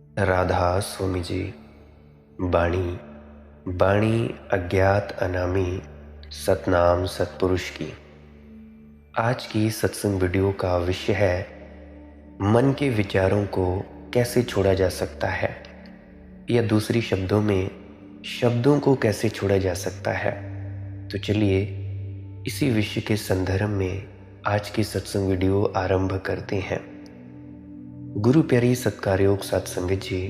राधा स्वामी जी। बाणी बाणी अज्ञात अनामी सतनाम सतपुरुष की। आज की सत्संग वीडियो का विषय है मन के विचारों को कैसे छोड़ा जा सकता है, या दूसरी शब्दों में शब्दों को कैसे छोड़ा जा सकता है। तो चलिए इसी विषय के संदर्भ में आज की सत्संग वीडियो आरंभ करते हैं। गुरु प्यारी सत्कारयोग सत्संगत जी,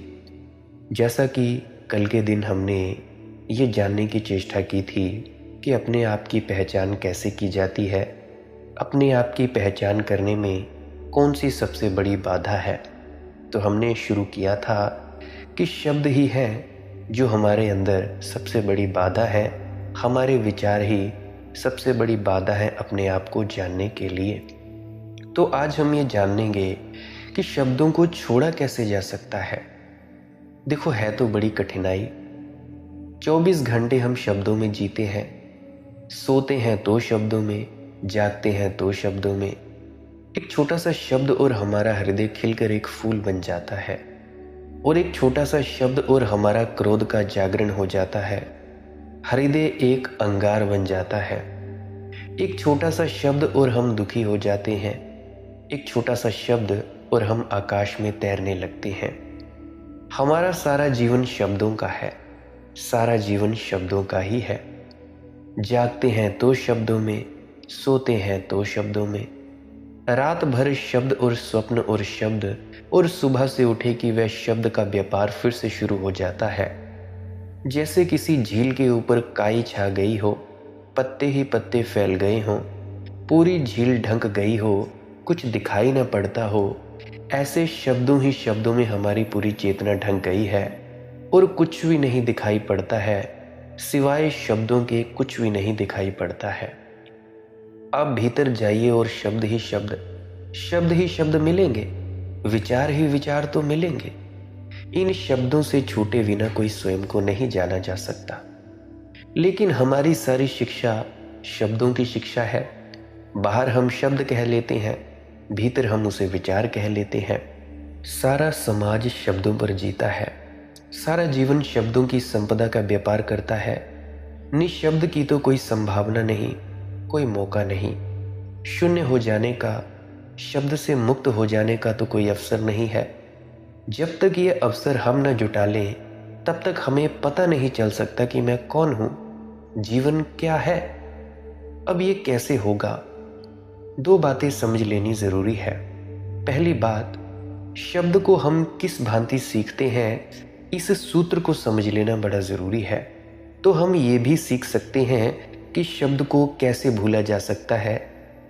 जैसा कि कल के दिन हमने ये जानने की चेष्टा की थी कि अपने आप की पहचान कैसे की जाती है, अपने आप की पहचान करने में कौन सी सबसे बड़ी बाधा है। तो हमने शुरू किया था कि शब्द ही है जो हमारे अंदर सबसे बड़ी बाधा है, हमारे विचार ही सबसे बड़ी बाधा है अपने आप को जानने के लिए। तो आज हम ये जानेंगे कि शब्दों को छोड़ा कैसे जा सकता है। देखो, है तो बड़ी कठिनाई। 24 घंटे हम शब्दों में जीते हैं, सोते हैं तो शब्दों में, जागते हैं तो शब्दों में। एक छोटा सा शब्द और हमारा हृदय खिलकर एक फूल बन जाता है, और एक छोटा सा शब्द और हमारा क्रोध का जागरण हो जाता है, हृदय एक अंगार बन जाता है। एक छोटा सा शब्द और हम दुखी हो जाते हैं, एक छोटा सा शब्द और हम आकाश में तैरने लगते हैं। हमारा सारा जीवन शब्दों का है, सारा जीवन शब्दों का ही है। जागते हैं तो शब्दों में, सोते हैं तो शब्दों में। रात भर शब्द और स्वप्न और शब्द, और सुबह से उठे कि वह शब्द का व्यापार फिर से शुरू हो जाता है। जैसे किसी झील के ऊपर काई छा गई हो, पत्ते ही पत्ते फैल गए हों, पूरी झील ढंक गई हो, कुछ दिखाई न पड़ता हो। ऐसे शब्दों ही शब्दों में हमारी पूरी चेतना ढंक गई है, और कुछ भी नहीं दिखाई पड़ता है, सिवाय शब्दों के कुछ भी नहीं दिखाई पड़ता है। आप भीतर जाइए और शब्द ही शब्द, शब्द ही शब्द मिलेंगे, विचार ही विचार तो मिलेंगे। इन शब्दों से छूटे बिना कोई स्वयं को नहीं जाना जा सकता। लेकिन हमारी सारी शिक्षा शब्दों की शिक्षा है। बाहर हम शब्द कह लेते हैं, भीतर हम उसे विचार कह लेते हैं। सारा समाज शब्दों पर जीता है, सारा जीवन शब्दों की संपदा का व्यापार करता है। निशब्द की तो कोई संभावना नहीं, कोई मौका नहीं। शून्य हो जाने का, शब्द से मुक्त हो जाने का तो कोई अवसर नहीं है। जब तक ये अवसर हम न जुटा लें, तब तक हमें पता नहीं चल सकता कि मैं कौन हूं, जीवन क्या है। अब ये कैसे होगा? दो बातें समझ लेनी जरूरी है। पहली बात, शब्द को हम किस भांति सीखते हैं, इस सूत्र को समझ लेना बड़ा जरूरी है। तो हम ये भी सीख सकते हैं कि शब्द को कैसे भूला जा सकता है,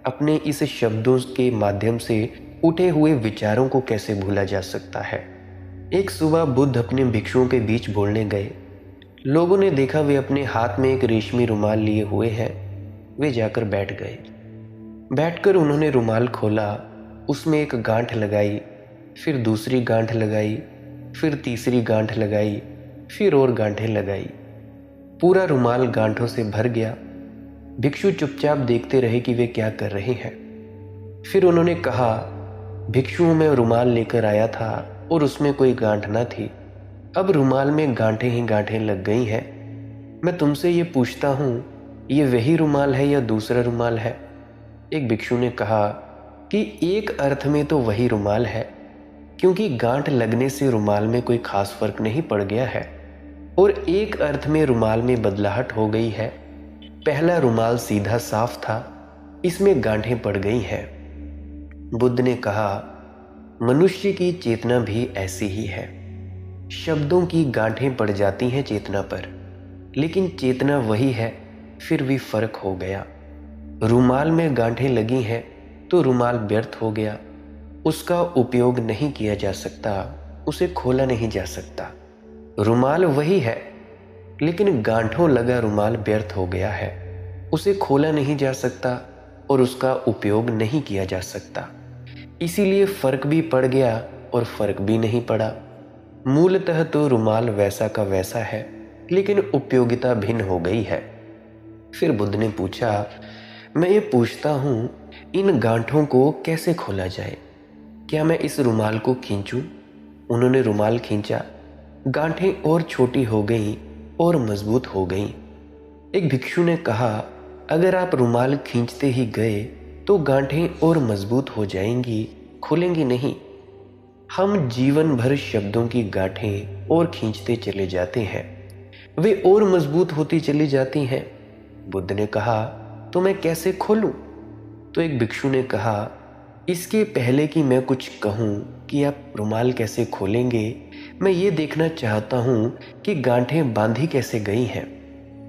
अपने इस शब्दों के माध्यम से उठे हुए विचारों को कैसे भूला जा सकता है। एक सुबह बुद्ध अपने भिक्षुओं के बीच बोलने गए। लोगों ने देखा वे अपने हाथ में एक रेशमी रुमाल लिए हुए हैं। वे जाकर बैठ गए। बैठकर उन्होंने रुमाल खोला, उसमें एक गांठ लगाई, फिर दूसरी गांठ लगाई, फिर तीसरी गांठ लगाई, फिर और गांठें लगाई। पूरा रुमाल गांठों से भर गया। भिक्षु चुपचाप देखते रहे कि वे क्या कर रहे हैं। फिर उन्होंने कहा, भिक्षुओं में रुमाल लेकर आया था और उसमें कोई गांठ ना थी। अब रुमाल में गांठें ही गांठें लग गई हैं। मैं तुमसे ये पूछता हूँ, ये वही रुमाल है या दूसरा रुमाल है? एक भिक्षु ने कहा कि एक अर्थ में तो वही रुमाल है, क्योंकि गांठ लगने से रुमाल में कोई खास फर्क नहीं पड़ गया है, और एक अर्थ में रुमाल में बदलाहट हो गई है। पहला रुमाल सीधा साफ था, इसमें गांठें पड़ गई हैं। बुद्ध ने कहा, मनुष्य की चेतना भी ऐसी ही है। शब्दों की गांठें पड़ जाती हैं चेतना पर, लेकिन चेतना वही है, फिर भी फर्क हो गया। रुमाल में गांठें लगी हैं तो रुमाल व्यर्थ हो गया, उसका उपयोग नहीं किया जा सकता, उसे खोला नहीं जा सकता। रुमाल वही है, लेकिन गांठों लगा रुमाल व्यर्थ हो गया है, उसे खोला नहीं जा सकता और उसका उपयोग नहीं किया जा सकता। इसीलिए फर्क भी पड़ गया और फर्क भी नहीं पड़ा। मूलतः तो रुमाल वैसा का वैसा है, लेकिन उपयोगिता भिन्न हो गई है। फिर बुद्ध ने पूछा, मैं ये पूछता हूँ, इन गांठों को कैसे खोला जाए? क्या मैं इस रुमाल को खींचूं? उन्होंने रुमाल खींचा, गांठें और छोटी हो गईं और मजबूत हो गईं। एक भिक्षु ने कहा, अगर आप रुमाल खींचते ही गए तो गांठें और मजबूत हो जाएंगी, खुलेंगी नहीं। हम जीवन भर शब्दों की गांठें और खींचते चले जाते हैं, वे और मजबूत होती चली जाती हैं। बुद्ध ने कहा, तो मैं कैसे खोलूं? तो एक भिक्षु ने कहा, इसके पहले कि मैं कुछ कहूं कि आप रुमाल कैसे खोलेंगे, मैं ये देखना चाहता हूं कि गांठें बांधी कैसे गई हैं,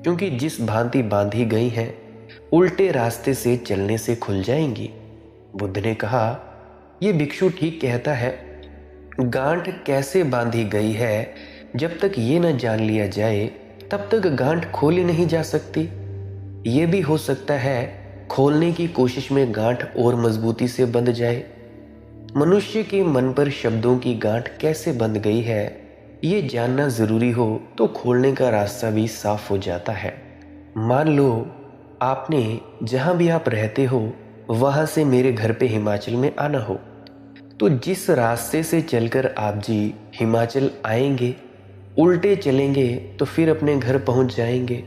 क्योंकि जिस भांति बांधी गई हैं उल्टे रास्ते से चलने से खुल जाएंगी। बुद्ध ने कहा, ये भिक्षु ठीक कहता है। गांठ कैसे बांधी गई है, जब तक ये न जान लिया जाए तब तक गांठ खोली नहीं जा सकती। ये भी हो सकता है खोलने की कोशिश में गांठ और मजबूती से बंध जाए। मनुष्य के मन पर शब्दों की गांठ कैसे बंध गई है, ये जानना जरूरी हो तो खोलने का रास्ता भी साफ हो जाता है। मान लो आपने जहां भी आप रहते हो वहां से मेरे घर पे हिमाचल में आना हो, तो जिस रास्ते से चलकर आप जी हिमाचल आएंगे, उल्टे चलेंगे तो फिर अपने घर पहुंच जाएंगे।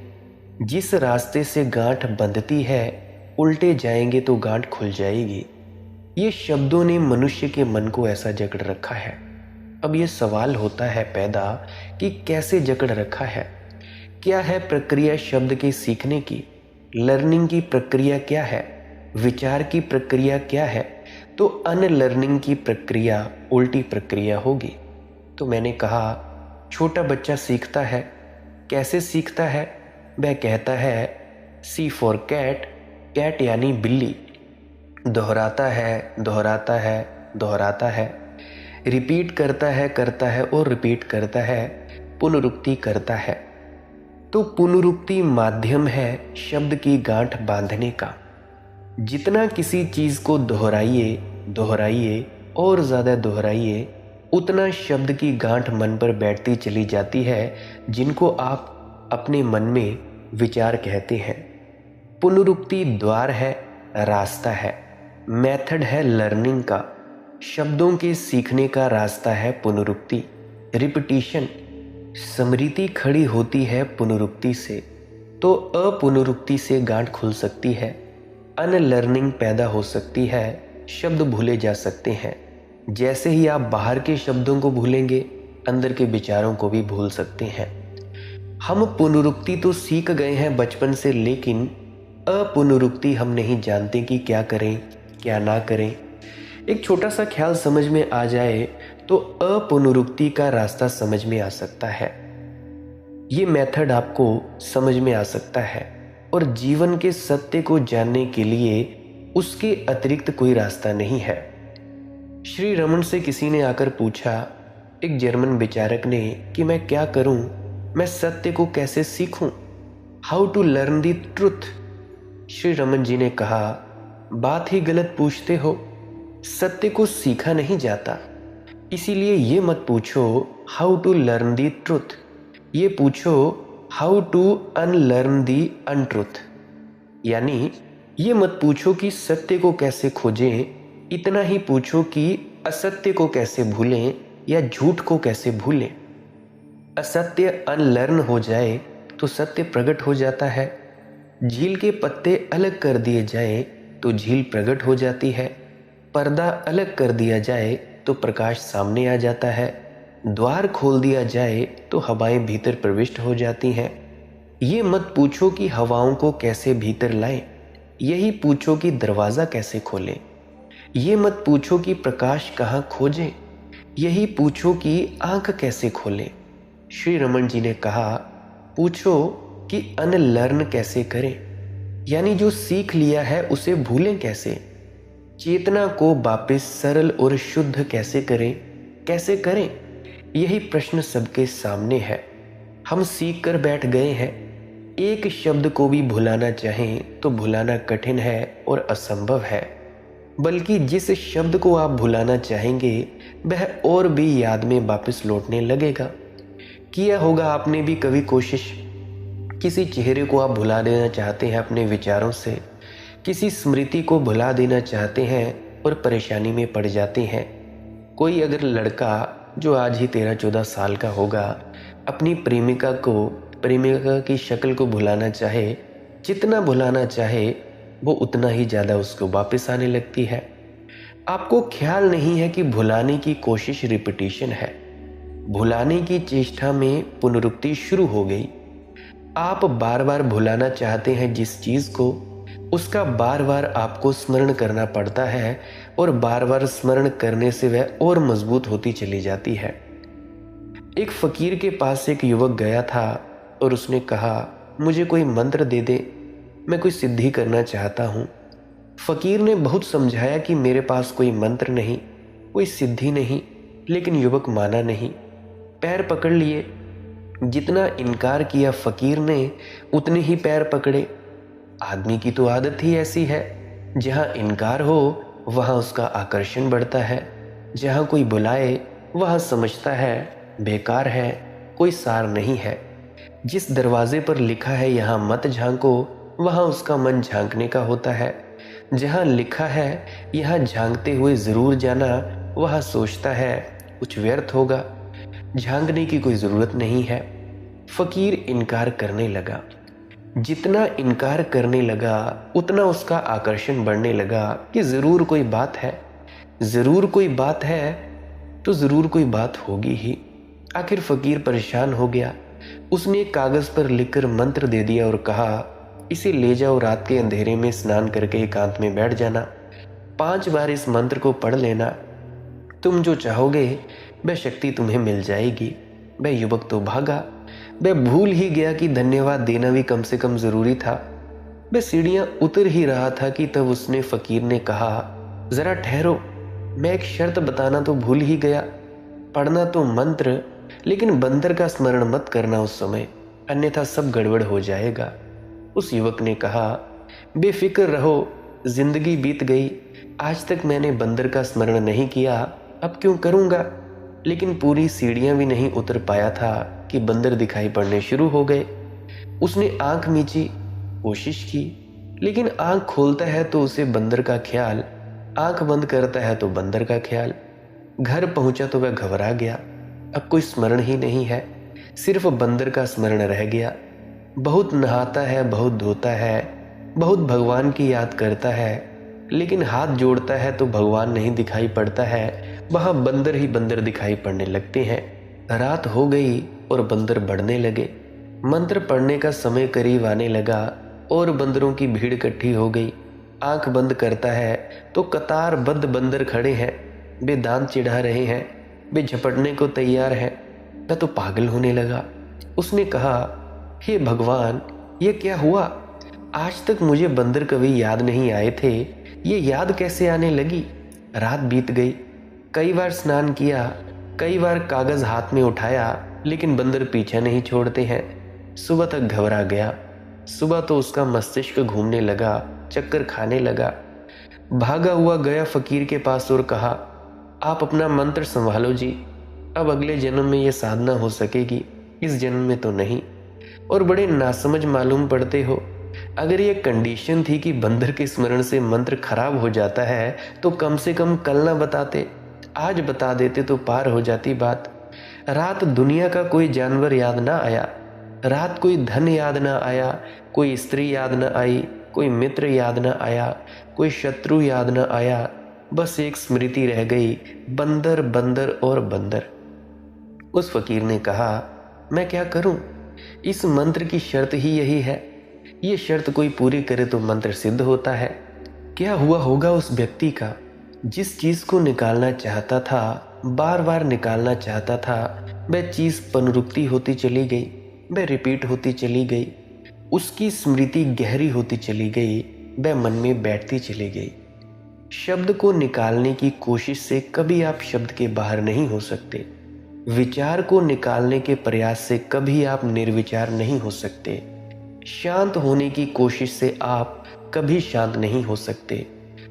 जिस रास्ते से गांठ बंधती है, उल्टे जाएंगे तो गांठ खुल जाएगी। ये शब्दों ने मनुष्य के मन को ऐसा जकड़ रखा है। अब ये सवाल होता है पैदा कि कैसे जकड़ रखा है, क्या है प्रक्रिया शब्द के सीखने की, लर्निंग की प्रक्रिया क्या है, विचार की प्रक्रिया क्या है, तो अनलर्निंग की प्रक्रिया उल्टी प्रक्रिया होगी। तो मैंने कहा, छोटा बच्चा सीखता है, कैसे सीखता है? वह कहता है सी फॉर कैट, कैट यानी बिल्ली, दोहराता है दोहराता है दोहराता है, रिपीट करता है और रिपीट करता है, पुनरुक्ति करता है। तो पुनरुक्ति माध्यम है शब्द की गांठ बांधने का। जितना किसी चीज को दोहराइए दोहराइए और ज्यादा दोहराइए, उतना शब्द की गांठ मन पर बैठती चली जाती है, जिनको आप अपने मन में विचार कहते हैं। पुनरुक्ति द्वार है, रास्ता है, मेथड है लर्निंग का। शब्दों के सीखने का रास्ता है पुनरुक्ति, रिपीटिशन। स्मृति खड़ी होती है पुनरुक्ति से, तो अपुनरुक्ति से गांठ खुल सकती है, अनलर्निंग पैदा हो सकती है, शब्द भूले जा सकते हैं। जैसे ही आप बाहर के शब्दों को भूलेंगे, अंदर के विचारों को भी भूल सकते हैं। हम पुनरुक्ति तो सीख गए हैं बचपन से, लेकिन अपुनरुक्ति हम नहीं जानते कि क्या करें क्या ना करें। एक छोटा सा ख्याल समझ में आ जाए तो अपुनरुक्ति का रास्ता समझ में आ सकता है। ये मेथड आपको समझ में आ सकता है, और जीवन के सत्य को जानने के लिए उसके अतिरिक्त कोई रास्ता नहीं है। श्री रमन से किसी ने आकर पूछा, एक जर्मन विचारक ने, कि मैं क्या करूं, मैं सत्य को कैसे सीखूं, how to learn the truth. Shri Raman ji ने कहा, बात ही गलत पूछते हो, सत्य को सीखा नहीं जाता, इसीलिए ये मत पूछो how to learn the truth, ये पूछो how to unlearn the untruth. यानी ये मत पूछो कि सत्य को कैसे खोजें, इतना ही पूछो कि असत्य को कैसे भूलें या झूठ को कैसे भूलें। असत्य अनलर्न हो जाए तो सत्य प्रकट हो जाता है। झील के पत्ते अलग कर दिए जाए तो झील प्रकट हो जाती है। पर्दा अलग कर दिया जाए तो प्रकाश सामने आ जाता है। द्वार खोल दिया जाए तो हवाएं भीतर प्रविष्ट हो जाती हैं। ये मत पूछो कि हवाओं को कैसे भीतर लाएं, यही पूछो कि दरवाज़ा कैसे खोलें। ये मत पूछो कि प्रकाश कहाँ खोजें, यही पूछो कि आंख कैसे खोलें। श्री रमन जी ने कहा, पूछो कि अनलर्न कैसे करें, यानी जो सीख लिया है उसे भूलें कैसे। चेतना को वापस सरल और शुद्ध कैसे करें, यही प्रश्न सबके सामने है। हम सीख कर बैठ गए हैं। एक शब्द को भी भुलाना चाहें तो भुलाना कठिन है और असंभव है, बल्कि जिस शब्द को आप भुलाना चाहेंगे वह और भी याद में वापस लौटने लगेगा। किया होगा आपने भी कभी कोशिश, किसी चेहरे को आप भुला देना चाहते हैं अपने विचारों से, किसी स्मृति को भुला देना चाहते हैं और परेशानी में पड़ जाते हैं। कोई अगर लड़का जो आज ही 13-14 साल का होगा, अपनी प्रेमिका की शक्ल को भुलाना चाहे, जितना भुलाना चाहे वो उतना ही ज़्यादा उसको वापस आने लगती है। आपको ख्याल नहीं है कि भुलाने की कोशिश रिपीटिशन है, भुलाने की चेष्टा में पुनरुक्ति शुरू हो गई। आप बार बार भुलाना चाहते हैं जिस चीज़ को, उसका बार बार आपको स्मरण करना पड़ता है और बार बार स्मरण करने से वह और मजबूत होती चली जाती है। एक फकीर के पास एक युवक गया था और उसने कहा, मुझे कोई मंत्र दे दे, मैं कोई सिद्धि करना चाहता हूँ। फकीर ने बहुत समझाया कि मेरे पास कोई मंत्र नहीं, कोई सिद्धि नहीं, लेकिन युवक माना नहीं, पैर पकड़ लिए। जितना इनकार किया फकीर ने, उतने ही पैर पकड़े। आदमी की तो आदत ही ऐसी है, जहाँ इनकार हो वहाँ उसका आकर्षण बढ़ता है, जहाँ कोई बुलाए वहाँ समझता है बेकार है, कोई सार नहीं है। जिस दरवाजे पर लिखा है यहाँ मत झांको, वहाँ उसका मन झांकने का होता है। जहाँ लिखा है यहाँ झांकते हुए ज़रूर जाना, वहाँ सोचता है कुछ व्यर्थ होगा, झांकने की कोई ज़रूरत नहीं है। फकीर इनकार करने लगा। जितना इनकार करने लगा उतना उसका आकर्षण बढ़ने लगा कि ज़रूर कोई बात है, ज़रूर कोई बात है, तो ज़रूर कोई बात होगी ही। आखिर फकीर परेशान हो गया। उसने एक कागज़ पर लिखकर मंत्र दे दिया और कहा, इसे ले जाओ, रात के अंधेरे में स्नान करके एकांत में बैठ जाना, 5 बार इस मंत्र को पढ़ लेना, तुम जो चाहोगे वह शक्ति तुम्हें मिल जाएगी। वह युवक तो भागा। वह भूल ही गया कि धन्यवाद देना भी कम से कम ज़रूरी था। वह सीढ़ियाँ उतर ही रहा था कि तब उसने फकीर ने कहा, ज़रा ठहरो, मैं एक शर्त बताना तो भूल ही गया। पढ़ना तो मंत्र, लेकिन बंदर का स्मरण मत करना उस समय, अन्यथा सब गड़बड़ हो जाएगा। उस युवक ने कहा, बेफिक्र रहो, जिंदगी बीत गई, आज तक मैंने बंदर का स्मरण नहीं किया, अब क्यों करूँगा। लेकिन पूरी सीढ़ियाँ भी नहीं उतर पाया था कि बंदर दिखाई पड़ने शुरू हो गए। उसने आंख मीची, कोशिश की, लेकिन आंख खोलता है तो उसे बंदर का ख्याल, आंख बंद करता है तो बंदर का ख्याल। घर पहुंचा तो वह घबरा गया। अब कोई स्मरण ही नहीं है, सिर्फ बंदर का स्मरण रह गया। बहुत नहाता है, बहुत धोता है, बहुत भगवान की याद करता है, लेकिन हाथ जोड़ता है तो भगवान नहीं दिखाई पड़ता है, वहाँ बंदर ही बंदर दिखाई पड़ने लगते हैं। रात हो गई और बंदर बढ़ने लगे। मंत्र पढ़ने का समय करीब आने लगा और बंदरों की भीड़ इकट्ठी हो गई। आंख बंद करता है तो कतारबद्ध बंदर खड़े हैं, वे दांत चिढ़ा रहे हैं, वे झपटने को तैयार हैं। वह तो पागल होने लगा। उसने कहा, हे भगवान, ये क्या हुआ? आज तक मुझे बंदर कभी याद नहीं आए थे, ये याद कैसे आने लगी? रात बीत गई, कई बार स्नान किया, कई बार कागज़ हाथ में उठाया, लेकिन बंदर पीछा नहीं छोड़ते हैं। सुबह तक घबरा गया। सुबह तो उसका मस्तिष्क घूमने लगा, चक्कर खाने लगा। भागा हुआ गया फकीर के पास और कहा, आप अपना मंत्र संभालो जी, अब अगले जन्म में यह साधना हो सकेगी, इस जन्म में तो नहीं। और बड़े नासमझ मालूम पड़ते हो। अगर ये कंडीशन थी कि बंदर के स्मरण से मंत्र खराब हो जाता है तो कम से कम कल ना बताते, आज बता देते तो पार हो जाती बात। रात दुनिया का कोई जानवर याद ना आया, रात कोई धन याद ना आया, कोई स्त्री याद ना आई, कोई मित्र याद ना आया, कोई शत्रु याद ना आया, बस एक स्मृति रह गई, बंदर बंदर और बंदर। उस फकीर ने कहा, मैं क्या करूं? इस मंत्र की शर्त ही यही है, ये शर्त कोई पूरी करे तो मंत्र सिद्ध होता है। क्या हुआ होगा उस व्यक्ति का? जिस चीज़ को निकालना चाहता था, बार बार निकालना चाहता था, वह चीज़ पुनरुक्ति होती चली गई, वह रिपीट होती चली गई, उसकी स्मृति गहरी होती चली गई, वह मन में बैठती चली गई। शब्द को निकालने की कोशिश से कभी आप शब्द के बाहर नहीं हो सकते। विचार को निकालने के प्रयास से कभी आप निर्विचार नहीं हो सकते। शांत होने की कोशिश से आप कभी शांत नहीं हो सकते।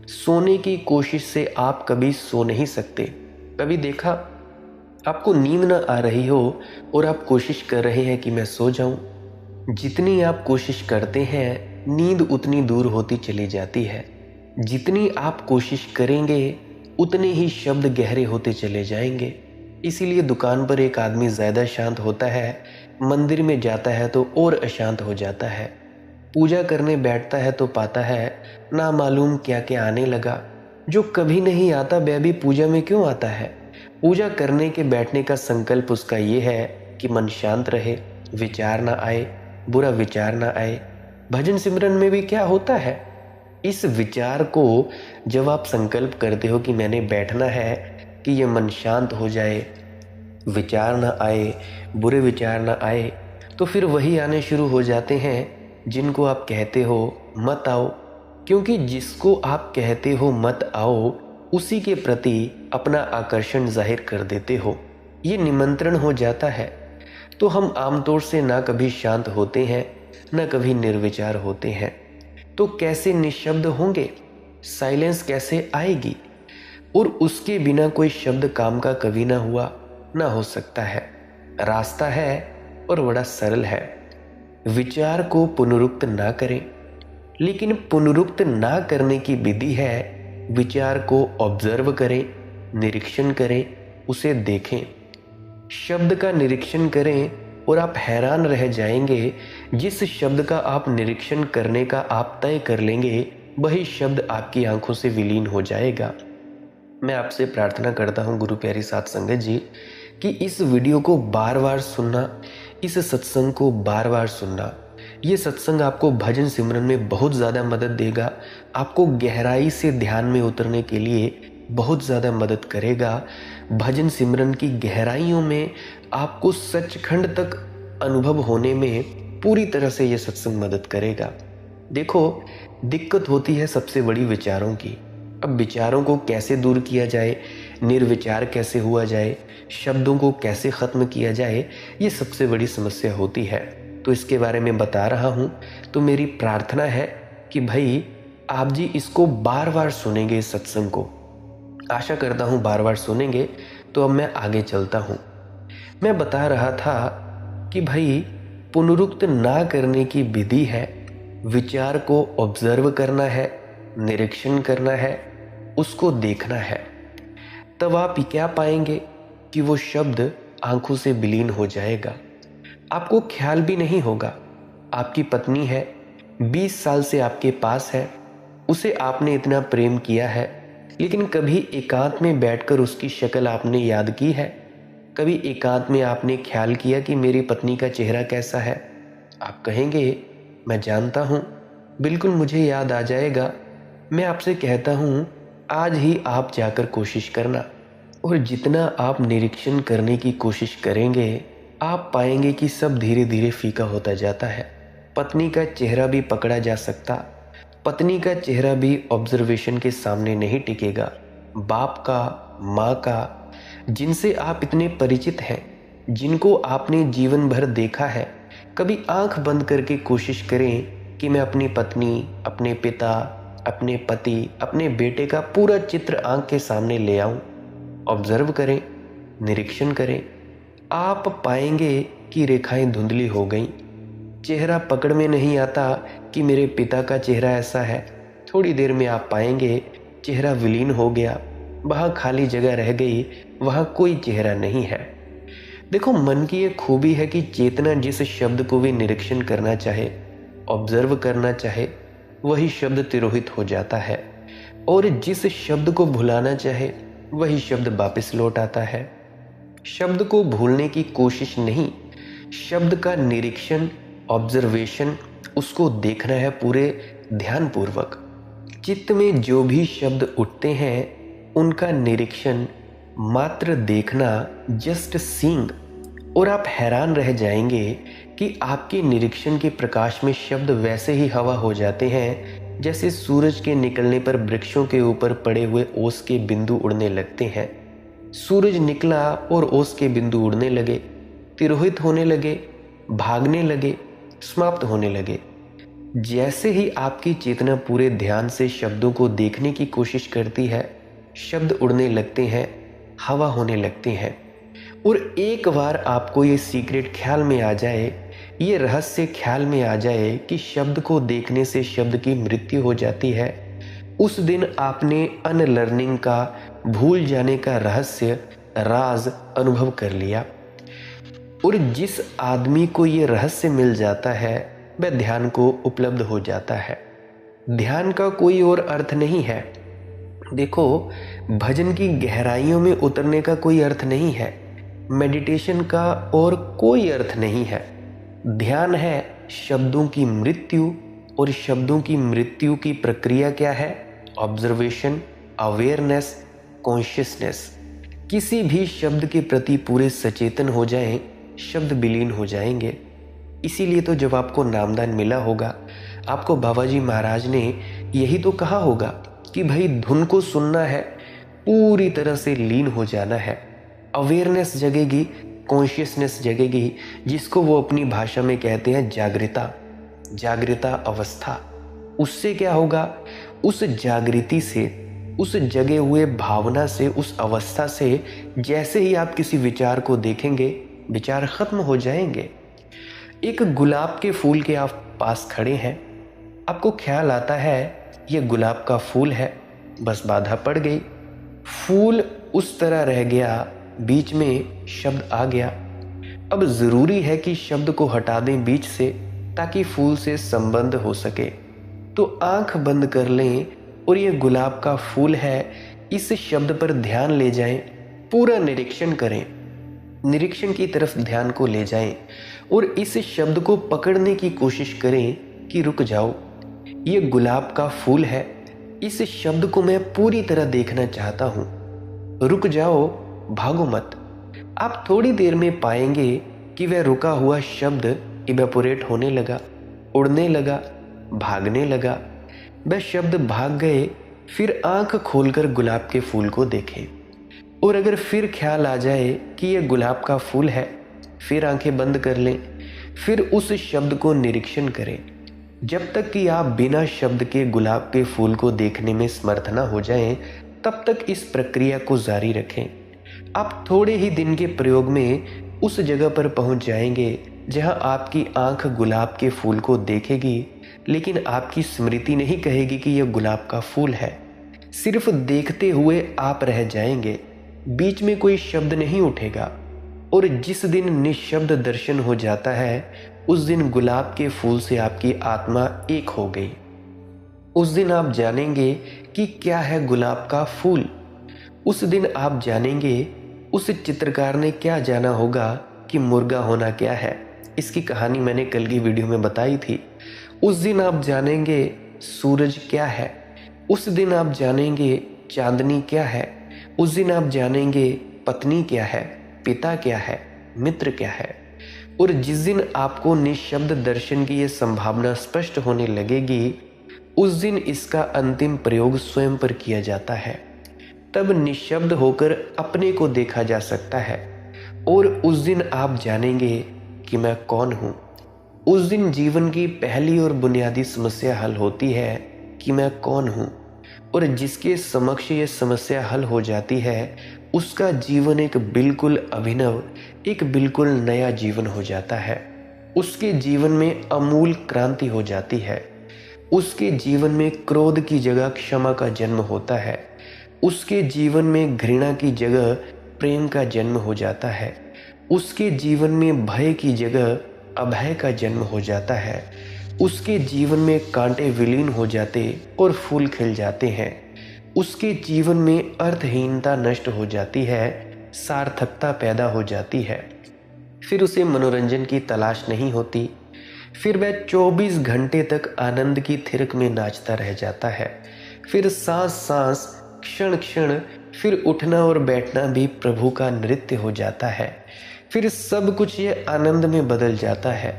सोने की कोशिश से आप कभी सो नहीं सकते। कभी देखा, आपको नींद न आ रही हो और आप कोशिश कर रहे हैं कि मैं सो जाऊं। जितनी आप कोशिश करते हैं, नींद उतनी दूर होती चली जाती है। जितनी आप कोशिश करेंगे, उतने ही शब्द गहरे होते चले जाएंगे। इसीलिए दुकान पर एक आदमी ज़्यादा शांत होता है, मंदिर में जाता है तो और अशांत हो जाता है। पूजा करने बैठता है तो पाता है ना मालूम क्या क्या आने लगा। जो कभी नहीं आता वह भी पूजा में क्यों आता है। पूजा करने के बैठने का संकल्प उसका ये है कि मन शांत रहे, विचार ना आए, बुरा विचार ना आए। भजन सिमरन में भी क्या होता है, इस विचार को जब आप संकल्प करते हो कि मैंने बैठना है कि ये मन शांत हो जाए, विचार ना आए, बुरे विचार ना आए, तो फिर वही आने शुरू हो जाते हैं जिनको आप कहते हो मत आओ। क्योंकि जिसको आप कहते हो मत आओ उसी के प्रति अपना आकर्षण जाहिर कर देते हो, ये निमंत्रण हो जाता है। तो हम आमतौर से ना कभी शांत होते हैं ना कभी निर्विचार होते हैं। तो कैसे निशब्द होंगे, साइलेंस कैसे आएगी। और उसके बिना कोई शब्द काम का कभी ना हुआ ना हो सकता है। रास्ता है और बड़ा सरल है। विचार को पुनरुक्त ना करें, लेकिन पुनरुक्त ना करने की विधि है विचार को ऑब्जर्व करें, निरीक्षण करें, उसे देखें। शब्द का निरीक्षण करें और आप हैरान रह जाएंगे। जिस शब्द का आप निरीक्षण करने का आप तय कर लेंगे वही शब्द आपकी आंखों से विलीन हो जाएगा। मैं आपसे प्रार्थना करता हूं गुरु प्यारी साध संगत जी कि इस वीडियो को बार बार सुनना, इस सत्संग को बार बार सुनना। ये सत्संग आपको भजन सिमरन में बहुत ज़्यादा मदद देगा, आपको गहराई से ध्यान में उतरने के लिए बहुत ज़्यादा मदद करेगा। भजन सिमरन की गहराइयों में आपको सचखंड तक अनुभव होने में पूरी तरह से ये सत्संग मदद करेगा। देखो, दिक्कत होती है सबसे बड़ी विचारों की। अब विचारों को कैसे दूर किया जाए, निर्विचार कैसे हुआ जाए, शब्दों को कैसे ख़त्म किया जाए, ये सबसे बड़ी समस्या होती है। तो इसके बारे में बता रहा हूँ। तो मेरी प्रार्थना है कि भाई आप जी इसको बार बार सुनेंगे, इस सत्संग को। आशा करता हूँ बार बार सुनेंगे। तो अब मैं आगे चलता हूँ। मैं बता रहा था कि भाई पुनरुक्त ना करने की विधि है विचार को ऑब्जर्व करना है, निरीक्षण करना है, उसको देखना है। तब आप क्या पाएंगे कि वो शब्द आंखों से विलीन हो जाएगा। आपको ख्याल भी नहीं होगा। आपकी पत्नी है, 20 साल से आपके पास है, उसे आपने इतना प्रेम किया है, लेकिन कभी एकांत में बैठकर उसकी शक्ल आपने याद की है? कभी एकांत में आपने ख्याल किया कि मेरी पत्नी का चेहरा कैसा है? आप कहेंगे मैं जानता हूँ, बिल्कुल मुझे याद आ जाएगा। मैं आपसे कहता हूँ आज ही आप जाकर कोशिश करना, और जितना आप निरीक्षण करने की कोशिश करेंगे आप पाएंगे कि सब धीरे धीरे फीका होता जाता है। पत्नी का चेहरा भी पकड़ा जा सकता, पत्नी का चेहरा भी ऑब्जर्वेशन के सामने नहीं टिकेगा। बाप का, माँ का, जिनसे आप इतने परिचित हैं, जिनको आपने जीवन भर देखा है, कभी आंख बंद करके कोशिश करें कि मैं अपनी पत्नी, अपने पिता, अपने पति, अपने बेटे का पूरा चित्र आंख के सामने ले आऊं। ऑब्जर्व करें, निरीक्षण करें। आप पाएंगे कि रेखाएं धुंधली हो गईं। चेहरा पकड़ में नहीं आता कि मेरे पिता का चेहरा ऐसा है। थोड़ी देर में आप पाएंगे चेहरा विलीन हो गया, वहाँ खाली जगह रह गई, वहाँ कोई चेहरा नहीं है। देखो, मन की ये खूबी है कि चेतना जिस शब्द को भी निरीक्षण करना चाहे, ऑब्जर्व करना चाहे, वही शब्द तिरोहित हो जाता है, और जिस शब्द को भुलाना चाहे वही शब्द वापस लौट आता है। शब्द को भूलने की कोशिश नहीं, शब्द का निरीक्षण, ऑब्जर्वेशन, उसको देखना है पूरे ध्यानपूर्वक। चित्त में जो भी शब्द उठते हैं उनका निरीक्षण, मात्र देखना, जस्ट सीइंग, और आप हैरान रह जाएंगे कि आपके निरीक्षण के प्रकाश में शब्द वैसे ही हवा हो जाते हैं जैसे सूरज के निकलने पर वृक्षों के ऊपर पड़े हुए ओस के बिंदु उड़ने लगते हैं। सूरज निकला और ओस के बिंदु उड़ने लगे, तिरोहित होने लगे, भागने लगे, समाप्त होने लगे। जैसे ही आपकी चेतना पूरे ध्यान से शब्दों को देखने की कोशिश करती है, शब्द उड़ने लगते हैं, हवा होने लगते हैं। और एक बार आपको ये सीक्रेट ख्याल में आ जाए, ये रहस्य ख्याल में आ जाए कि शब्द को देखने से शब्द की मृत्यु हो जाती है, उस दिन आपने अनलर्निंग का, भूल जाने का रहस्य राज अनुभव कर लिया। और जिस आदमी को ये रहस्य मिल जाता है वह ध्यान को उपलब्ध हो जाता है। ध्यान का कोई और अर्थ नहीं है। देखो, भजन की गहराइयों में उतरने का कोई अर्थ नहीं है, मेडिटेशन का और कोई अर्थ नहीं है। ध्यान है शब्दों की मृत्यु, और शब्दों की मृत्यु की प्रक्रिया क्या है? Observation, awareness, consciousness. किसी भी शब्द के प्रति पूरे सचेतन हो जाएं, शब्द विलीन हो जाएंगे। इसीलिए तो जब आपको नामदान मिला होगा, आपको बाबाजी महाराज ने यही तो कहा होगा कि भाई धुन को सुनना है, पूरी तरह से लीन हो जाना है। अवेयरनेस जगेगी, कॉन्शियसनेस जगेगी, जिसको वो अपनी भाषा में कहते हैं जागृता, जागृता अवस्था। उससे क्या होगा? उस जागृति से, उस जगे हुए भावना से, उस अवस्था से जैसे ही आप किसी विचार को देखेंगे, विचार खत्म हो जाएंगे। एक गुलाब के फूल के आप पास खड़े हैं, आपको ख्याल आता है ये गुलाब का फूल है, बस बाधा पड़ गई, फूल उस तरह रह गया, बीच में शब्द आ गया। अब जरूरी है कि शब्द को हटा दें बीच से, ताकि फूल से संबंध हो सके। तो आंख बंद कर लें और ये गुलाब का फूल है, इस शब्द पर ध्यान ले जाएं, पूरा निरीक्षण करें, निरीक्षण की तरफ ध्यान को ले जाएं और इस शब्द को पकड़ने की कोशिश करें कि रुक जाओ, ये गुलाब का फूल है, इस शब्द को मैं पूरी तरह देखना चाहता हूं, रुक जाओ, भागो मत। आप थोड़ी देर में पाएंगे कि वह रुका हुआ शब्द इवेपोरेट होने लगा, उड़ने लगा, भागने लगा। वह शब्द भाग गए। फिर आंख खोलकर गुलाब के फूल को देखें, और अगर फिर ख्याल आ जाए कि यह गुलाब का फूल है, फिर आंखें बंद कर लें, फिर उस शब्द को निरीक्षण करें, जब तक कि आप बिना शब्द के गुलाब के फूल को देखने में समर्थ न हो जाएं, तब तक इस प्रक्रिया को जारी रखें। आप थोड़े ही दिन के प्रयोग में उस जगह पर पहुंच जाएंगे जहां आपकी आंख गुलाब के फूल को देखेगी, लेकिन आपकी स्मृति नहीं कहेगी कि यह गुलाब का फूल है। सिर्फ देखते हुए आप रह जाएंगे, बीच में कोई शब्द नहीं उठेगा। और जिस दिन निशब्द दर्शन हो जाता है, उस दिन गुलाब के फूल से आपकी आत्मा एक हो गई। उस दिन आप जानेंगे कि क्या है गुलाब का फूल। उस दिन आप जानेंगे उस चित्रकार ने क्या जाना होगा कि मुर्गा होना क्या है। इसकी कहानी मैंने कल की वीडियो में बताई थी। उस दिन आप जानेंगे सूरज क्या है। उस दिन आप जानेंगे चांदनी क्या है। उस दिन आप जानेंगे पत्नी क्या है, पिता क्या है, मित्र क्या है। और जिस दिन आपको निशब्द दर्शन की यह संभावना स्पष्ट होने लगेगी, उस दिन इसका अंतिम प्रयोग स्वयं पर किया जाता है। तब निशब्द होकर अपने को देखा जा सकता है, और उस दिन आप जानेंगे कि मैं कौन हूँ। उस दिन जीवन की पहली और बुनियादी समस्या हल होती है कि मैं कौन हूँ, और जिसके समक्ष ये समस्या हल हो जाती है, उसका जीवन एक बिल्कुल अभिनव, एक बिल्कुल नया जीवन हो जाता है। उसके जीवन में अमूल क्रांति हो जाती है। उसके जीवन में क्रोध की जगह क्षमा का जन्म होता है। उसके जीवन में घृणा की जगह प्रेम का जन्म हो जाता है। उसके जीवन में भय की जगह अभय का जन्म हो जाता है। उसके जीवन में कांटे विलीन हो जाते और फूल खिल जाते हैं। उसके जीवन में अर्थहीनता नष्ट हो जाती है, सार्थकता पैदा हो जाती है। फिर उसे मनोरंजन की तलाश नहीं होती। फिर वह 24 घंटे तक आनंद की थिरक में नाचता रह जाता है। फिर सांस सांस, क्षण क्षण, फिर उठना और बैठना भी प्रभु का नृत्य हो जाता है। फिर सब कुछ ये आनंद में बदल जाता है।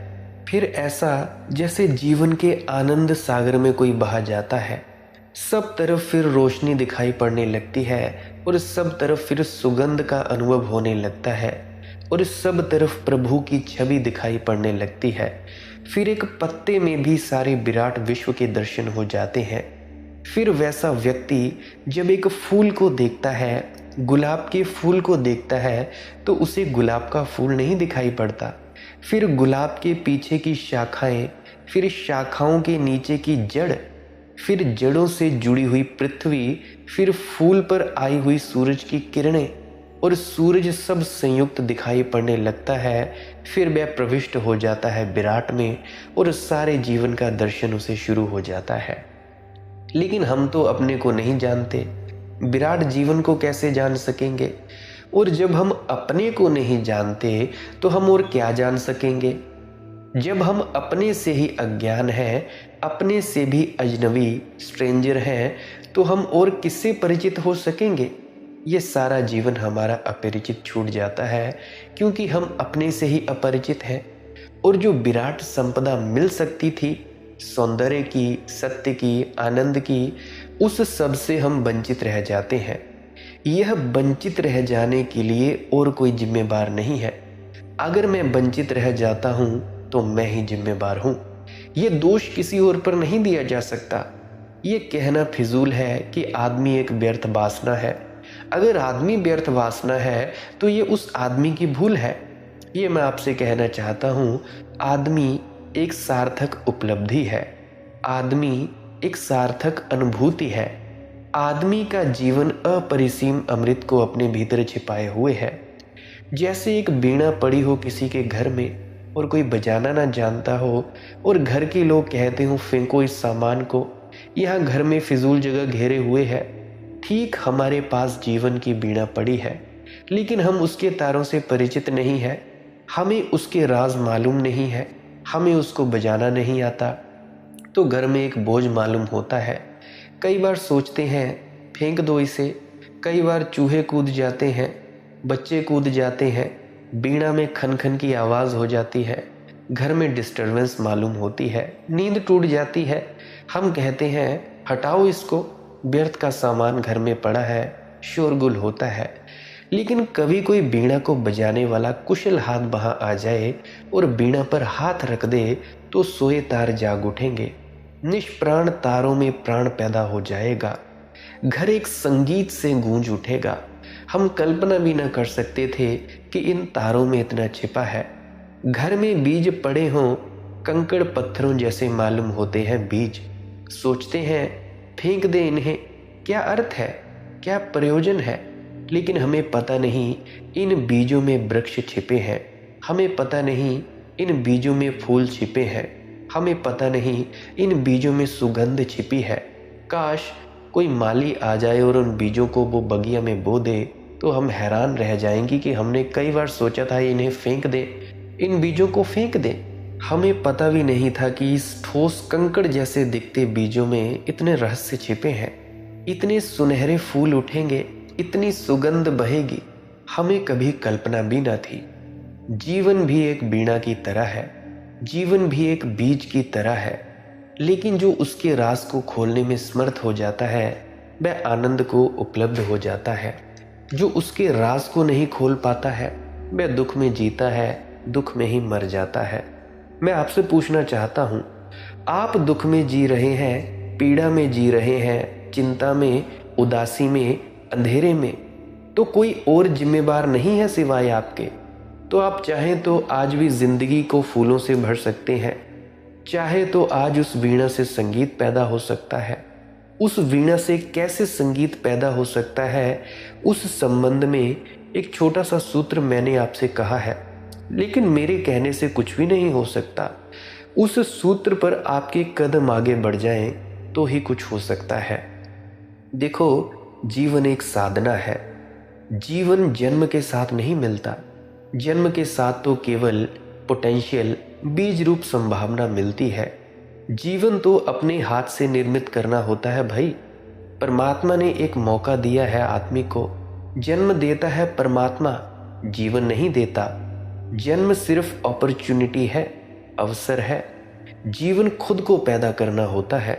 फिर ऐसा जैसे जीवन के आनंद सागर में कोई बहा जाता है। सब तरफ फिर रोशनी दिखाई पड़ने लगती है, और सब तरफ फिर सुगंध का अनुभव होने लगता है, और सब तरफ प्रभु की छवि दिखाई पड़ने लगती है। फिर एक पत्ते में भी सारे विराट विश्व के दर्शन हो जाते हैं। फिर वैसा व्यक्ति जब एक फूल को देखता है, गुलाब के फूल को देखता है, तो उसे गुलाब का फूल नहीं दिखाई पड़ता। फिर गुलाब के पीछे की शाखाएं, फिर शाखाओं के नीचे की जड़, फिर जड़ों से जुड़ी हुई पृथ्वी, फिर फूल पर आई हुई सूरज की किरणें, और सूरज सब संयुक्त दिखाई पड़ने लगता है, फिर वह प्रविष्ट हो जाता है विराट में और सारे जीवन का दर्शन उसे शुरू हो जाता है। लेकिन हम तो अपने को नहीं जानते, विराट जीवन को कैसे जान सकेंगे? और जब हम अपने को नहीं जानते तो हम और क्या जान सकेंगे? जब हम अपने से ही अज्ञान हैं, अपने से भी अजनबी स्ट्रेंजर हैं, तो हम और किससे परिचित हो सकेंगे? ये सारा जीवन हमारा अपरिचित छूट जाता है, क्योंकि हम अपने से ही अपरिचित हैं। और जो विराट संपदा मिल सकती थी, सौंदर्य की, सत्य की, आनंद की, उस सब से हम वंचित रह जाते हैं। यह वंचित रह जाने के लिए और कोई जिम्मेवार नहीं है। अगर मैं वंचित रह जाता हूं तो मैं ही जिम्मेवार हूं। यह दोष किसी और पर नहीं दिया जा सकता। ये कहना फिजूल है कि आदमी एक व्यर्थ वासना है। अगर आदमी व्यर्थ वासना है तो ये उस आदमी की भूल है। ये मैं आपसे कहना चाहता हूं, आदमी एक सार्थक उपलब्धि है, आदमी एक सार्थक अनुभूति है। आदमी का जीवन अपरिसीम अमृत को अपने भीतर छिपाए हुए है। जैसे एक वीणा पड़ी हो किसी के घर में और कोई बजाना ना जानता हो और घर के लोग कहते हो फेंको इस सामान को, यहाँ घर में फिजूल जगह घेरे हुए है। ठीक हमारे पास जीवन की वीणा पड़ी है, लेकिन हम उसके तारों से परिचित नहीं है, हमें उसके राज मालूम नहीं है, हमें उसको बजाना नहीं आता, तो घर में एक बोझ मालूम होता है। कई बार सोचते हैं फेंक दो इसे, कई बार चूहे कूद जाते हैं, बच्चे कूद जाते हैं, बीड़ा में खन खन की आवाज़ हो जाती है, घर में डिस्टरबेंस मालूम होती है, नींद टूट जाती है। हम कहते हैं हटाओ इसको, व्यर्थ का सामान घर में पड़ा है, शोरगुल होता है। लेकिन कभी कोई बीड़ा को बजाने वाला कुशल हाथ वहाँ आ जाए और बीड़ा पर हाथ रख दे तो सोए तार जाग उठेंगे, निष्प्राण तारों में प्राण पैदा हो जाएगा, घर एक संगीत से गूंज उठेगा। हम कल्पना भी न कर सकते थे कि इन तारों में इतना छिपा है। घर में बीज पड़े हों, कंकड़ पत्थरों जैसे मालूम होते हैं बीज। सोचते हैं फेंक दे इन्हें, क्या अर्थ है, क्या प्रयोजन है? लेकिन हमें पता नहीं इन बीजों में वृक्ष छिपे हैं, हमें पता नहीं इन बीजों में फूल छिपे हैं, हमें पता नहीं इन बीजों में सुगंध छिपी है। काश कोई माली आ जाए और उन बीजों को वो बगिया में बो दे, तो हम हैरान रह जाएंगे कि हमने कई बार सोचा था इन्हें फेंक दे, इन बीजों को फेंक दे। हमें पता भी नहीं था कि इस ठोस कंकड़ जैसे दिखते बीजों में इतने रहस्य छिपे हैं, इतने सुनहरे फूल उठेंगे, इतनी सुगंध बहेगी। हमें कभी कल्पना भी न थी। जीवन भी एक वीणा की तरह है, जीवन भी एक बीज की तरह है, लेकिन जो उसके राज को खोलने में समर्थ हो जाता है वह आनंद को उपलब्ध हो जाता है। जो उसके राज को नहीं खोल पाता है वह दुख में जीता है, दुख में ही मर जाता है। मैं आपसे पूछना चाहता हूँ, आप दुख में जी रहे हैं, पीड़ा में जी रहे हैं, चिंता में, उदासी में, अंधेरे में, तो कोई और जिम्मेवार नहीं है सिवाय आपके। तो आप चाहें तो आज भी जिंदगी को फूलों से भर सकते हैं, चाहे तो आज उस वीणा से संगीत पैदा हो सकता है। उस वीणा से कैसे संगीत पैदा हो सकता है, उस संबंध में एक छोटा सा सूत्र मैंने आपसे कहा है, लेकिन मेरे कहने से कुछ भी नहीं हो सकता। उस सूत्र पर आपके कदम आगे बढ़ जाएं तो ही कुछ हो सकता है। देखो, जीवन एक साधना है। जीवन जन्म के साथ नहीं मिलता, जन्म के साथ तो केवल पोटेंशियल, बीज रूप संभावना मिलती है। जीवन तो अपने हाथ से निर्मित करना होता है भाई। परमात्मा ने एक मौका दिया है आदमी को, जन्म देता है परमात्मा, जीवन नहीं देता। जन्म सिर्फ अपॉर्चुनिटी है, अवसर है। जीवन खुद को पैदा करना होता है,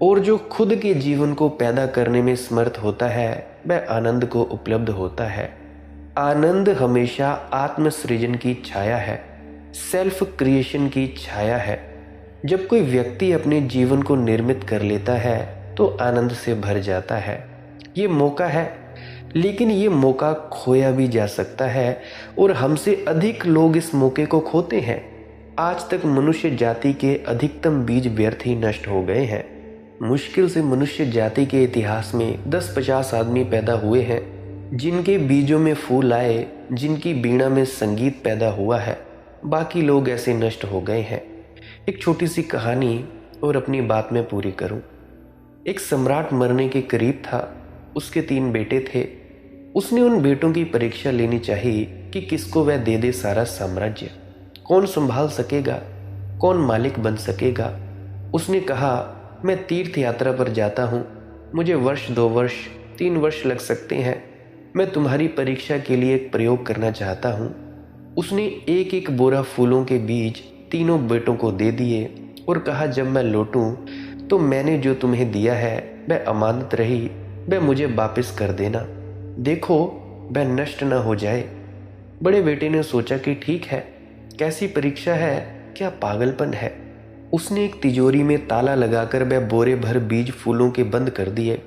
और जो खुद के जीवन को पैदा करने में समर्थ होता है वह आनंद को उपलब्ध होता है। आनंद हमेशा आत्म सृजन की छाया है, सेल्फ क्रिएशन की छाया है। जब कोई व्यक्ति अपने जीवन को निर्मित कर लेता है तो आनंद से भर जाता है। ये मौका है, लेकिन ये मौका खोया भी जा सकता है और हमसे अधिक लोग इस मौके को खोते हैं। आज तक मनुष्य जाति के अधिकतम बीज व्यर्थ ही नष्ट हो गए हैं। मुश्किल से मनुष्य जाति के इतिहास में 10-50 आदमी पैदा हुए हैं जिनके बीजों में फूल आए, जिनकी वीणा में संगीत पैदा हुआ है, बाकी लोग ऐसे नष्ट हो गए हैं। एक छोटी सी कहानी और अपनी बात में पूरी करूं। एक सम्राट मरने के करीब था। उसके 3 बेटे थे। उसने उन बेटों की परीक्षा लेनी चाहिए कि किसको वह दे दे सारा साम्राज्य, कौन संभाल सकेगा, कौन मालिक बन सकेगा। उसने कहा, मैं तीर्थ यात्रा पर जाता हूँ, मुझे वर्ष 2 वर्ष 3 वर्ष लग सकते हैं, मैं तुम्हारी परीक्षा के लिए एक प्रयोग करना चाहता हूँ। उसने एक एक बोरा फूलों के बीज तीनों बेटों को दे दिए और कहा, जब मैं लौटूं तो मैंने जो तुम्हें दिया है वह अमानत रही, वह मुझे वापस कर देना, देखो वह नष्ट न हो जाए। बड़े बेटे ने सोचा कि ठीक है, कैसी परीक्षा है, क्या पागलपन है। उसने एक तिजोरी में ताला लगाकर वह बोरे भर बीज फूलों के बंद कर दिए।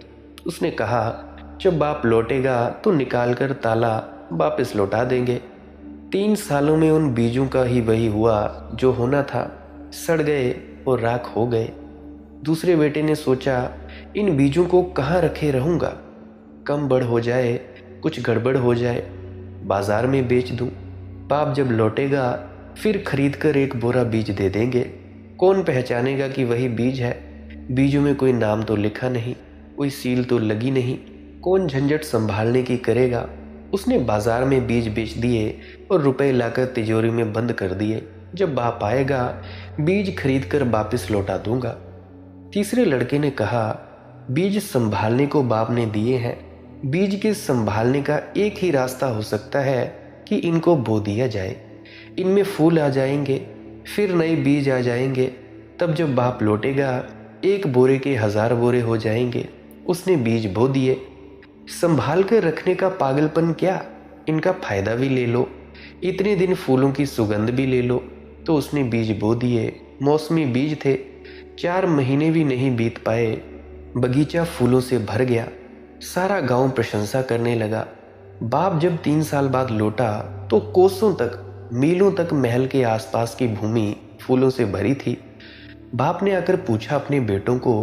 उसने कहा, जब बाप लौटेगा तो निकालकर ताला वापस लौटा देंगे। 3 सालों में उन बीजों का ही वही हुआ जो होना था, सड़ गए और राख हो गए। दूसरे बेटे ने सोचा, इन बीजों को कहाँ रखे रहूँगा, कम बढ़ हो जाए, कुछ गड़बड़ हो जाए, बाजार में बेच दूँ, बाप जब लौटेगा फिर खरीद कर एक बोरा बीज दे देंगे, कौन पहचानेगा कि वही बीज है। बीजों में कोई नाम तो लिखा नहीं, कोई सील तो लगी नहीं, कौन झंझट संभालने की करेगा। उसने बाजार में बीज बेच दिए और रुपए लाकर तिजोरी में बंद कर दिए। जब बाप आएगा बीज खरीद कर वापस लौटा दूंगा। तीसरे लड़के ने कहा, बीज संभालने को बाप ने दिए हैं, बीज के संभालने का एक ही रास्ता हो सकता है कि इनको बो दिया जाए, इनमें फूल आ जाएंगे, फिर नए बीज आ जाएंगे, तब जब बाप लौटेगा एक बोरे के 1000 बोरे हो जाएंगे। उसने बीज बो दिए। संभाल कर रखने का पागलपन क्या, इनका फायदा भी ले लो, इतने दिन फूलों की सुगंध भी ले लो। तो उसने बीज बो दिए। मौसमी बीज थे। 4 महीने भी नहीं बीत पाए, बगीचा फूलों से भर गया। सारा गांव प्रशंसा करने लगा। बाप जब 3 साल बाद लौटा तो कोसों तक, मीलों तक महल के आसपास की भूमि फूलों से भरी थी। बाप ने आकर पूछा अपने बेटों को,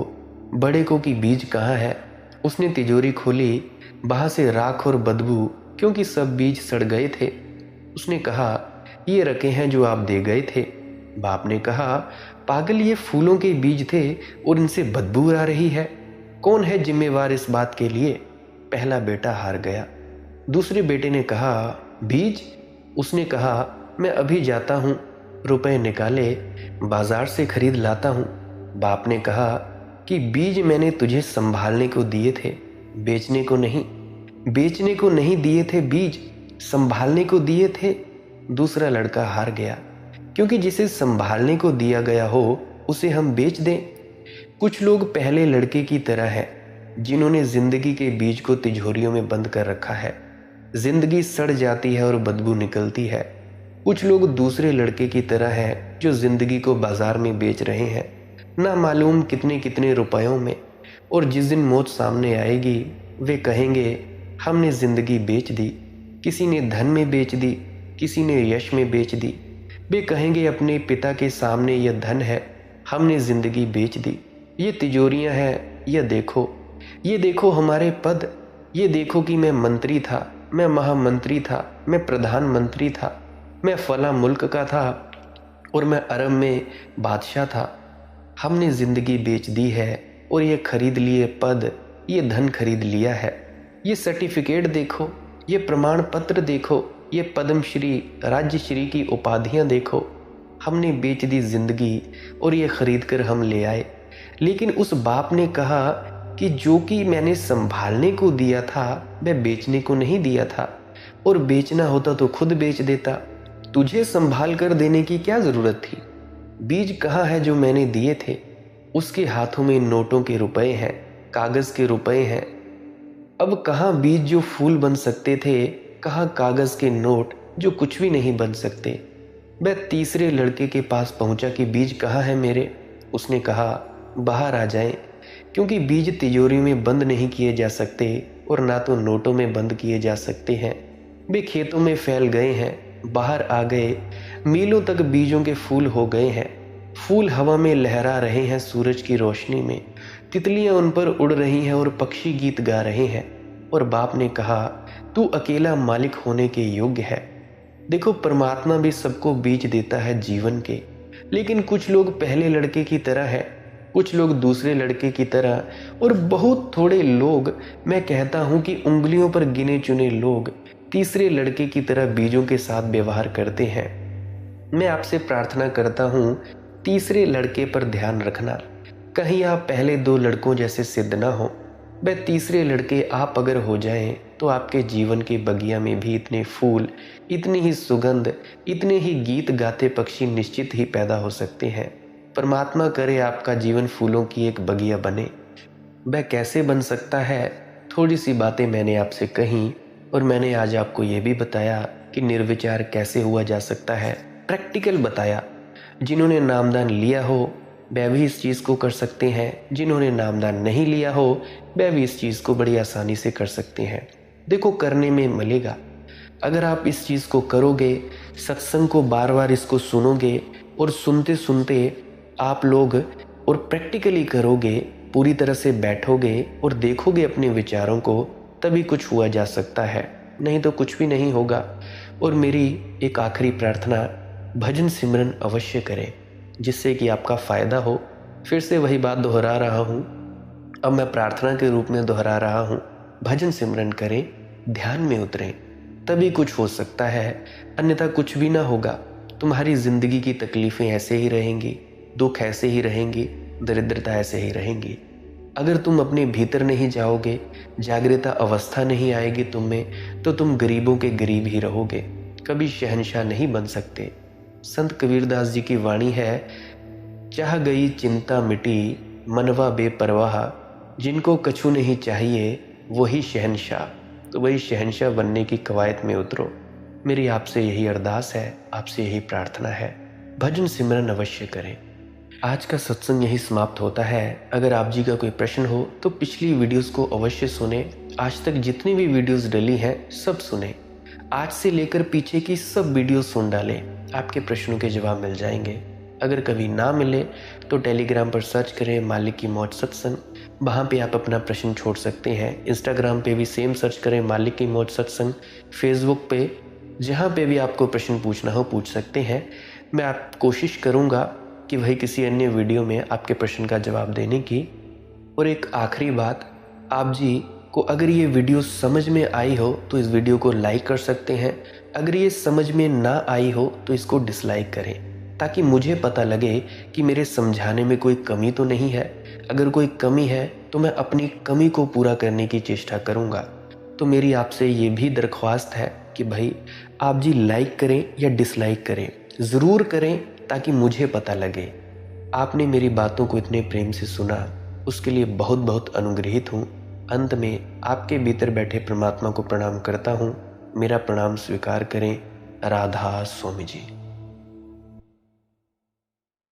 बड़े को कि बीज कहाँ है। उसने तिजोरी खोली, वहां से राख और बदबू, क्योंकि सब बीज सड़ गए थे। उसने कहा, ये रखे हैं जो आप दे गए थे। बाप ने कहा, पागल, ये फूलों के बीज थे और इनसे बदबू आ रही है, कौन है जिम्मेवार इस बात के लिए। पहला बेटा हार गया। दूसरे बेटे ने कहा, बीज। उसने कहा, मैं अभी जाता हूँ, रुपए निकाले, बाजार से खरीद लाता हूँ। बाप ने कहा कि बीज मैंने तुझे संभालने को दिए थे, बेचने को नहीं। बेचने को नहीं दिए थे बीज, संभालने को दिए थे। दूसरा लड़का हार गया, क्योंकि जिसे संभालने को दिया गया हो उसे हम बेच दें। कुछ लोग पहले लड़के की तरह हैं, जिन्होंने जिंदगी के बीज को तिजोरियों में बंद कर रखा है। जिंदगी सड़ जाती है और बदबू निकलती है। कुछ लोग दूसरे लड़के की तरह हैं, जो जिंदगी को बाजार में बेच रहे हैं, ना मालूम कितने कितने रुपयों में। और जिस दिन मौत सामने आएगी वे कहेंगे, हमने जिंदगी बेच दी। किसी ने धन में बेच दी, किसी ने यश में बेच दी। वे कहेंगे अपने पिता के सामने, यह धन है, हमने जिंदगी बेच दी। ये तिजोरियां हैं, ये देखो हमारे पद, ये देखो कि मैं मंत्री था, मैं महामंत्री था, मैं प्रधानमंत्री था, मैं फला मुल्क का था और मैं अरब में बादशाह था। हमने जिंदगी बेच दी है और ये खरीद लिए पद, ये धन खरीद लिया है। ये सर्टिफिकेट देखो, ये प्रमाण पत्र देखो, ये पद्मश्री, राज्यश्री की उपाधियां देखो। हमने बेच दी जिंदगी और ये खरीद कर हम ले आए। लेकिन उस बाप ने कहा कि जो कि मैंने संभालने को दिया था वह बेचने को नहीं दिया था, और बेचना होता तो खुद बेच देता, तुझे संभाल कर देने की क्या जरूरत थी। बीज कहाँ है जो मैंने दिए थे। उसके हाथों में नोटों के रुपए हैं, कागज के रुपए हैं। अब कहाँ बीज जो फूल बन सकते थे, कहाँ कागज के नोट जो कुछ भी नहीं बन सकते। वह तीसरे लड़के के पास पहुंचा कि बीज कहाँ है मेरे। उसने कहा, बाहर आ जाएं, क्योंकि बीज तिजोरी में बंद नहीं किए जा सकते और ना तो नोटों में बंद किए जा सकते हैं। वे खेतों में फैल गए हैं, बाहर आ गए। मीलों तक बीजों के फूल हो गए हैं। फूल हवा में लहरा रहे हैं सूरज की रोशनी में। तितलियां उन पर उड़ रही हैं और पक्षी गीत गा रहे हैं। और बाप ने कहा, तू अकेला मालिक होने के योग्य है। देखो, परमात्मा भी सबको बीज देता है जीवन के, लेकिन कुछ लोग पहले लड़के की तरह है, कुछ लोग दूसरे लड़के की तरह, और बहुत थोड़े लोग, मैं कहता हूं कि उंगलियों पर गिने चुने लोग तीसरे लड़के की तरह बीजों के साथ व्यवहार करते हैं। मैं आपसे प्रार्थना करता हूं, तीसरे लड़के पर ध्यान रखना, कहीं आप पहले 2 लड़कों जैसे सिद्ध ना हो। वह तीसरे लड़के आप अगर हो जाएं तो आपके जीवन के बगिया में भी इतने फूल, इतनी ही सुगंध, इतने ही गीत गाते पक्षी निश्चित ही पैदा हो सकते हैं। परमात्मा करे आपका जीवन फूलों की एक बगिया बने। वह कैसे बन सकता है, थोड़ी सी बातें मैंने आपसे कही, और मैंने आज आपको ये भी बताया कि निर्विचार कैसे हुआ जा सकता है, प्रैक्टिकल बताया। जिन्होंने नामदान लिया हो वह भी इस चीज़ को कर सकते हैं, जिन्होंने नामदान नहीं लिया हो वह भी इस चीज़ को बड़ी आसानी से कर सकते हैं। देखो, करने में मिलेगा। अगर आप इस चीज़ को करोगे, सत्संग को बार बार इसको सुनोगे, और सुनते सुनते आप लोग और प्रैक्टिकली करोगे, पूरी तरह से बैठोगे और देखोगे अपने विचारों को, तभी कुछ हुआ जा सकता है, नहीं तो कुछ भी नहीं होगा। और मेरी एक आखिरी प्रार्थना, भजन सिमरन अवश्य करें, जिससे कि आपका फ़ायदा हो। फिर से वही बात दोहरा रहा हूँ, अब मैं प्रार्थना के रूप में दोहरा रहा हूँ, भजन सिमरन करें, ध्यान में उतरें, तभी कुछ हो सकता है, अन्यथा कुछ भी ना होगा। तुम्हारी ज़िंदगी की तकलीफ़ें ऐसे ही रहेंगी, दुख ऐसे ही रहेंगी, दरिद्रता ऐसे ही रहेंगी। अगर तुम अपने भीतर नहीं जाओगे, जागृता अवस्था नहीं आएगी तुम में, तो तुम गरीबों के गरीब ही रहोगे, कभी शहंशाह नहीं बन सकते। संत कबीरदास जी की वाणी है, चाह गई चिंता मिटी, मनवा बेपरवाह, जिनको कछु नहीं चाहिए वही शहंशाह। तो वही शहंशाह बनने की कवायद में उतरो। मेरी आपसे यही अरदास है, आपसे यही प्रार्थना है, भजन सिमरन अवश्य करें। आज का सत्संग यही समाप्त होता है। अगर आप जी का कोई प्रश्न हो तो पिछली वीडियोस को अवश्य सुने, आज तक जितनी भी वीडियोस डली हैं सब सुने, आज से लेकर पीछे की सब वीडियोस सुन डालें, आपके प्रश्नों के जवाब मिल जाएंगे। अगर कभी ना मिले तो टेलीग्राम पर सर्च करें मालिक की मौज सत्संग, वहाँ पे आप अपना प्रश्न छोड़ सकते हैं। इंस्टाग्राम पे भी सेम सर्च करें मालिक की मौज सत्संग, फेसबुक पे जहाँ पे भी आपको प्रश्न पूछना हो पूछ सकते हैं। मैं आप कोशिश करूँगा कि वही किसी अन्य वीडियो में आपके प्रश्न का जवाब देने की। और एक आखिरी बात, आप जी को अगर ये वीडियो समझ में आई हो तो इस वीडियो को लाइक कर सकते हैं, अगर ये समझ में ना आई हो तो इसको डिसलाइक करें, ताकि मुझे पता लगे कि मेरे समझाने में कोई कमी तो नहीं है। अगर कोई कमी है तो मैं अपनी कमी को पूरा करने की चेष्टा करूँगा। तो मेरी आपसे ये भी दरख्वास्त है कि भाई आप जी लाइक करें या डिसलाइक करें, ज़रूर करें, ताकि मुझे पता लगे। आपने मेरी बातों को इतने प्रेम से सुना, उसके लिए बहुत बहुत अनुग्रहित हूँ। अंत में आपके भीतर बैठे परमात्मा को प्रणाम करता हूँ। मेरा प्रणाम स्वीकार करें। राधा स्वामी जी।